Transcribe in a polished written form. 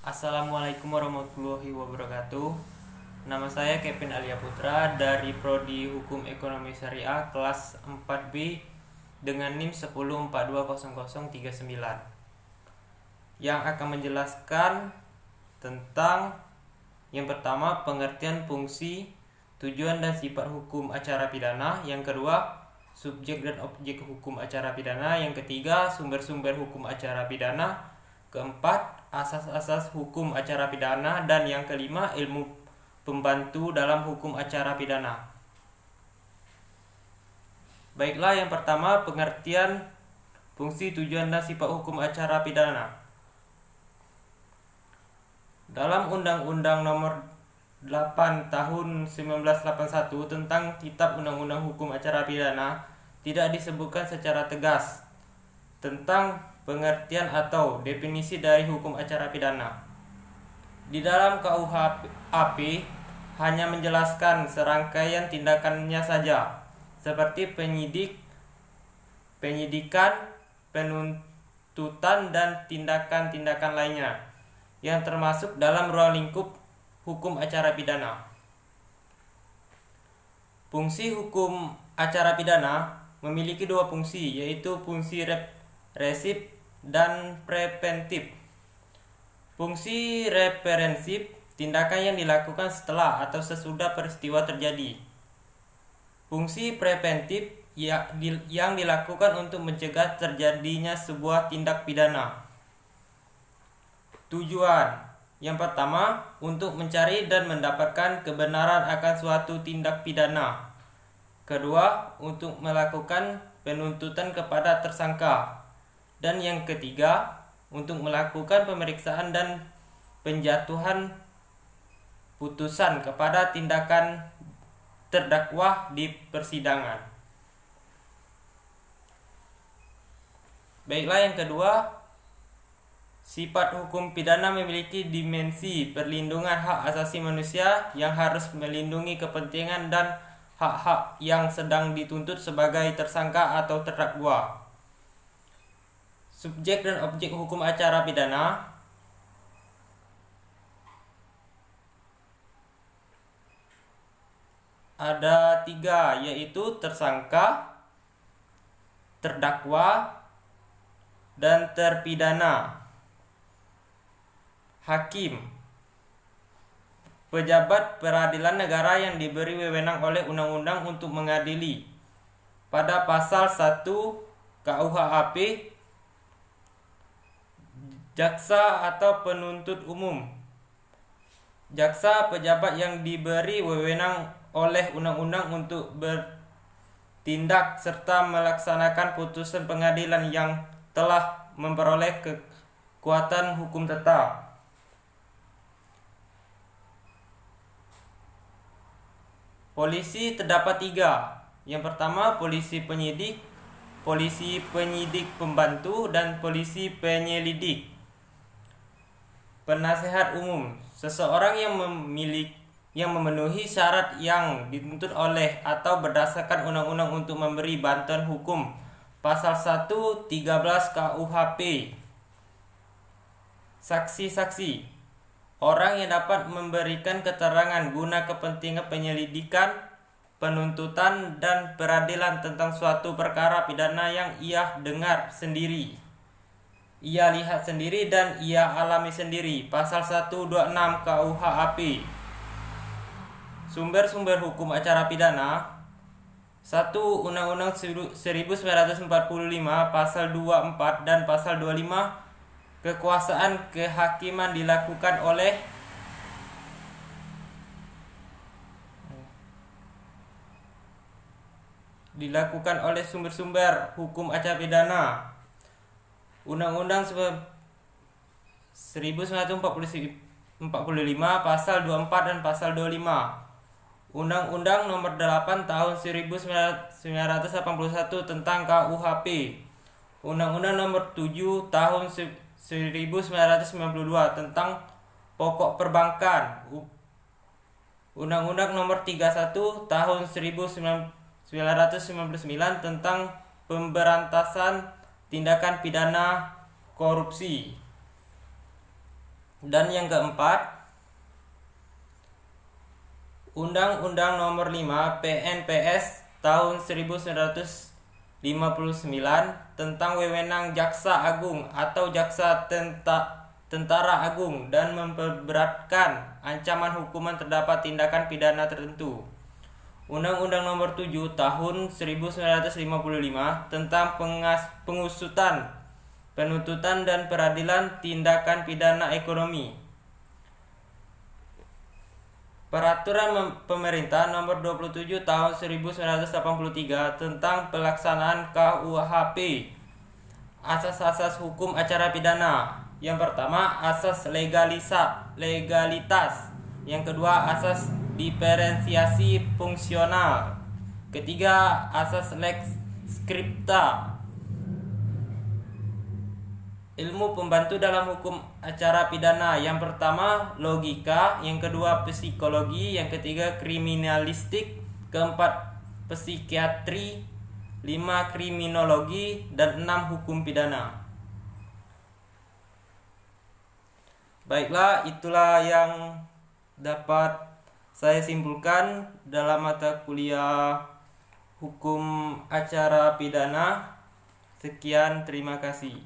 Assalamualaikum warahmatullahi wabarakatuh. Nama saya Kevin Alia Putra dari Prodi Hukum Ekonomi Syariah kelas 4B dengan NIM 10420039 yang akan menjelaskan tentang yang pertama pengertian fungsi, tujuan dan sifat hukum acara pidana, yang kedua subjek dan objek hukum acara pidana, yang ketiga sumber-sumber hukum acara pidana, keempat asas-asas hukum acara pidana, dan yang kelima ilmu pembantu dalam hukum acara pidana. Baiklah, yang pertama pengertian fungsi, tujuan dan sifat hukum acara pidana. Dalam Undang-Undang Nomor 8 Tahun 1981 tentang Kitab Undang-Undang Hukum Acara Pidana tidak disebutkan secara tegas tentang pengertian atau definisi dari hukum acara pidana. Di dalam KUHP hanya menjelaskan serangkaian tindakannya saja, seperti penyidikan, penuntutan, dan tindakan-tindakan lainnya yang termasuk dalam ruang lingkup hukum acara pidana. Fungsi hukum acara pidana memiliki dua fungsi, yaitu fungsi represif dan preventif. Fungsi represif, tindakan yang dilakukan setelah atau sesudah peristiwa terjadi. Fungsi preventif yang dilakukan untuk mencegah terjadinya sebuah tindak pidana. Tujuan yang pertama, untuk mencari dan mendapatkan kebenaran akan suatu tindak pidana. Kedua, untuk melakukan penuntutan kepada tersangka. Dan yang ketiga, untuk melakukan pemeriksaan dan penjatuhan putusan kepada tindakan terdakwa di persidangan. Baiklah, yang kedua, sifat hukum pidana memiliki dimensi perlindungan hak asasi manusia yang harus melindungi kepentingan dan hak-hak yang sedang dituntut sebagai tersangka atau terdakwa. Subjek dan objek hukum acara pidana ada tiga, yaitu tersangka, terdakwa, dan terpidana. Hakim, pejabat peradilan negara yang diberi wewenang oleh undang-undang untuk mengadili. Pada pasal 1 KUHP, jaksa atau penuntut umum. Jaksa, pejabat yang diberi wewenang oleh undang-undang untuk bertindak serta melaksanakan putusan pengadilan yang telah memperoleh kekuatan hukum tetap. Polisi terdapat tiga. Yang pertama, polisi penyidik pembantu, dan polisi penyelidik. Penasehat umum, seseorang yang memenuhi syarat yang dituntut oleh atau berdasarkan undang-undang untuk memberi bantuan hukum. Pasal 113 KUHP. Saksi-saksi, orang yang dapat memberikan keterangan guna kepentingan penyelidikan, penuntutan, dan peradilan tentang suatu perkara pidana yang ia dengar sendiri, ia lihat sendiri, dan ia alami sendiri. Pasal 126 KUHP. Sumber-sumber hukum acara pidana. 1. Undang-Undang 1945 Pasal 24 dan Pasal 25. Kekuasaan kehakiman dilakukan oleh sumber-sumber hukum acara pidana. Undang-Undang 1945 Pasal 24 dan Pasal 25. Undang-Undang Nomor 8 Tahun 1981 tentang KUHP. Undang-Undang Nomor 7 Tahun 1992 tentang pokok perbankan. Undang-Undang Nomor 31 Tahun 1999 tentang pemberantasan tindakan pidana korupsi. Dan yang keempat, Undang-Undang Nomor 5 PNPS tahun 1959 tentang wewenang Jaksa Agung atau Jaksa Tentara Agung dan memperberatkan ancaman hukuman terdapat tindakan pidana tertentu. Undang-Undang Nomor 7 Tahun 1955 tentang pengusutan, penuntutan dan peradilan tindakan pidana ekonomi. Peraturan Pemerintah Nomor 27 Tahun 1983 tentang pelaksanaan KUHP. Asas-asas hukum acara pidana. Yang pertama, asas legalitas. Yang kedua, asas diferensiasi fungsional. Ketiga, asas lex scripta. Ilmu pembantu dalam hukum acara pidana. Yang pertama, logika. Yang kedua, psikologi. Yang ketiga, kriminalistik. Keempat, psikiatri. 5, kriminologi. Dan 6, hukum pidana. Baiklah, itulah yang dapat saya simpulkan dalam mata kuliah hukum acara pidana. Sekian, terima kasih.